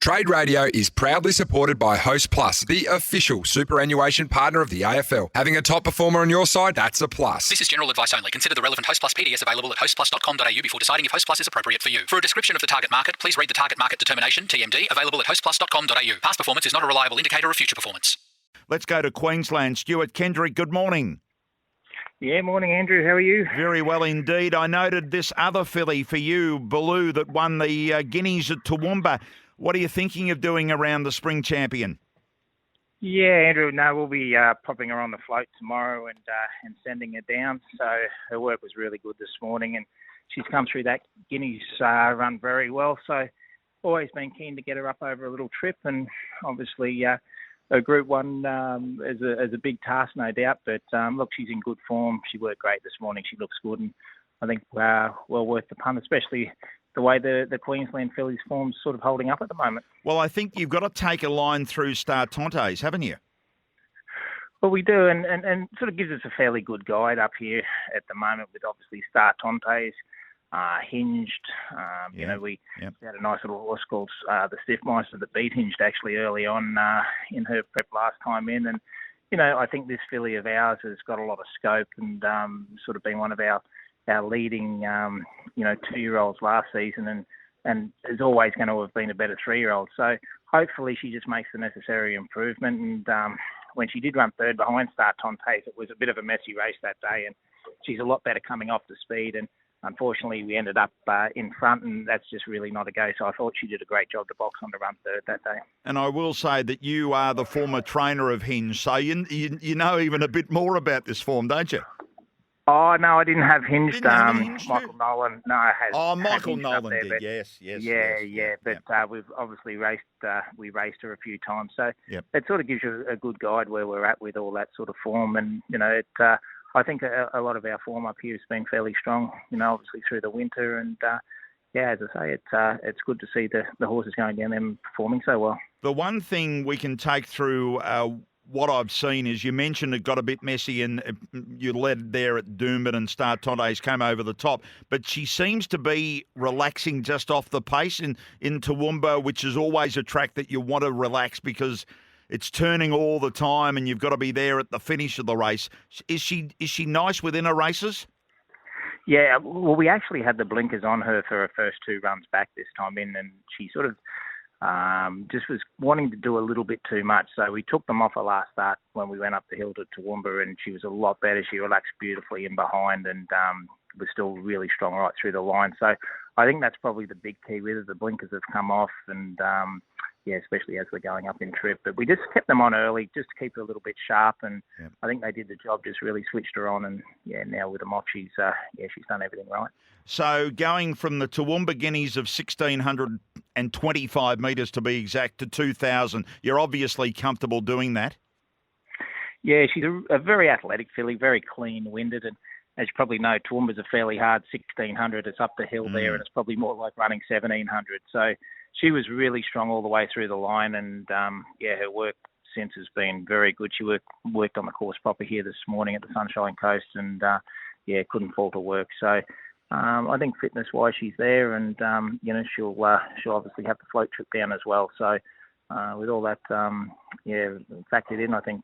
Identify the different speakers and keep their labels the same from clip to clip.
Speaker 1: Trade Radio is proudly supported by Host Plus, the official superannuation partner of the AFL. Having a top performer on your side, that's a plus.
Speaker 2: This is general advice only. Consider the relevant Host Plus PDS available at hostplus.com.au before deciding if Host Plus is appropriate for you. For a description of the target market, please read the Target Market Determination, TMD, available at hostplus.com.au. Past performance is not a reliable indicator of future performance.
Speaker 3: Let's go to Queensland. Stuart Kendrick, good morning.
Speaker 4: Yeah, morning, Andrew. How are you?
Speaker 3: Very well indeed. I noted this other filly for you, Baloo, that won the Guineas at Toowoomba. What are you thinking of doing around the Spring Champion?
Speaker 4: Yeah, Andrew. No, we'll be popping her on the float tomorrow and sending her down. So her work was really good this morning, and she's come through that Guineas run very well. So always been keen to get her up over a little trip, and obviously her Group 1 is a big task, no doubt. But look, she's in good form. She worked great this morning. She looks good, and I think well worth the punt, especially the way the Queensland fillies form's sort of holding up at the moment.
Speaker 3: Well, I think you've got to take a line through Star Tontes, haven't you?
Speaker 4: Well, we do, and sort of gives us a fairly good guide up here at the moment with obviously Star Tontes, Hinged. You know, we had a nice little horse called the Stiffmeister that beat Hinged actually early on in her prep last time in. And, you know, I think this filly of ours has got a lot of scope and sort of been one of our leading, 2-year-olds last season and is always going to have been a better 3-year-old. So hopefully she just makes the necessary improvement. And when she did run third behind Star Tontes, it was a bit of a messy race that day, and she's a lot better coming off the speed. And unfortunately, we ended up in front, and that's just really not a go. So I thought she did a great job to box on to run third that day. And
Speaker 3: I will say that you are the former trainer of Hinge, so you know even a bit more about this form, don't you?
Speaker 4: Oh, no, I didn't have Hinged.
Speaker 3: Hinged
Speaker 4: Michael Nolan,
Speaker 3: Michael Nolan
Speaker 4: there,
Speaker 3: did,
Speaker 4: but
Speaker 3: yes.
Speaker 4: But we've obviously raced her a few times. So it sort of gives you a good guide where we're at with all that sort of form. And, you know, I think a lot of our form up here has been fairly strong, you know, obviously through the winter. And, as I say, it's good to see the horses going down there and performing so well.
Speaker 3: The one thing we can take through what I've seen is you mentioned it got a bit messy and you led there at Doomben and Star Tontes came over the top. But she seems to be relaxing just off the pace in Toowoomba, which is always a track that you want to relax because it's turning all the time and you've got to be there at the finish of the race. Is she nice within her races?
Speaker 4: Yeah, well, we actually had the blinkers on her for her first 2 runs back this time in, and she sort of just was wanting to do a little bit too much. So we took them off her last start when we went up the hill to Toowoomba, and she was a lot better. She relaxed beautifully in behind and was still really strong right through the line. So I think that's probably the big key with her. The blinkers have come off and, especially as we're going up in trip. But we just kept them on early just to keep her a little bit sharp, and I think they did the job, just really switched her on. And, now with them off, she's done everything right.
Speaker 3: So going from the Toowoomba Guineas of 1,625 metres to be exact to 2,000, you're obviously comfortable doing that?
Speaker 4: Yeah, she's a very athletic filly, very clean-winded, and as you probably know, Toowoomba's a fairly hard 1,600. It's up the hill there, and it's probably more like running 1,700. So she was really strong all the way through the line, and her work since has been very good. She worked on the course proper here this morning at the Sunshine Coast, and couldn't fault her work. So I think fitness-wise she's there, and she'll obviously have the float trip down as well. So with all that factored in, I think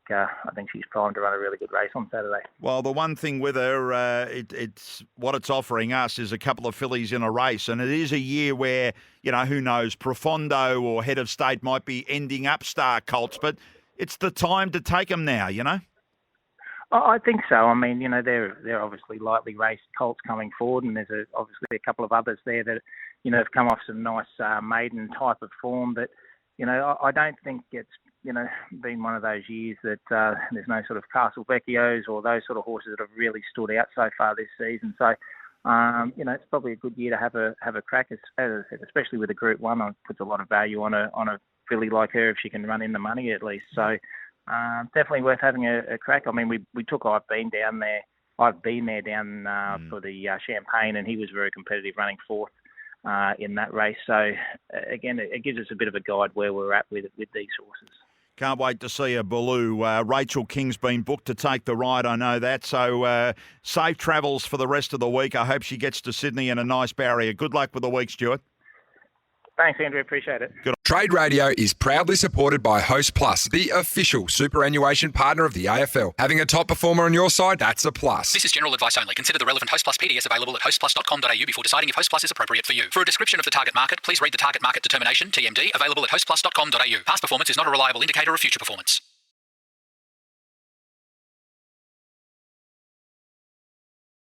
Speaker 4: she's primed to run a really good race on Saturday.
Speaker 3: Well, the one thing with her, it's what it's offering us is a couple of fillies in a race, and it is a year where, who knows, Profondo or Head of State might be ending up Star Colts, but it's the time to take them now,
Speaker 4: I think so. I mean, they're obviously lightly raced colts coming forward, and there's obviously a couple of others there that, have come off some nice maiden type of form. But, I don't think it's, been one of those years that there's no sort of Castle Vecchios or those sort of horses that have really stood out so far this season. So, it's probably a good year to have a crack, as I said, especially with a Group 1. I puts a lot of value on a filly like her if she can run in the money at least. So, definitely worth having a crack. I mean, we took I've been there down for the Champagne, and he was very competitive, running 4th in that race. So again, it gives us a bit of a guide where we're at with these horses.
Speaker 3: Can't wait to see a Baloo. Rachel King's been booked to take the ride, I know that. So safe travels for the rest of the week. I hope she gets to Sydney in a nice barrier. Good luck with the week, Stuart.
Speaker 4: Thanks, Andrew. Appreciate it.
Speaker 3: Good.
Speaker 1: Trade Radio is proudly supported by Host Plus, the official superannuation partner of the AFL. Having a top performer on your side, that's a plus.
Speaker 2: This is general advice only. Consider the relevant Host Plus PDS available at hostplus.com.au before deciding if Host Plus is appropriate for you. For a description of the target market, please read the Target Market Determination, TMD, available at hostplus.com.au. Past performance is not a reliable indicator of future performance.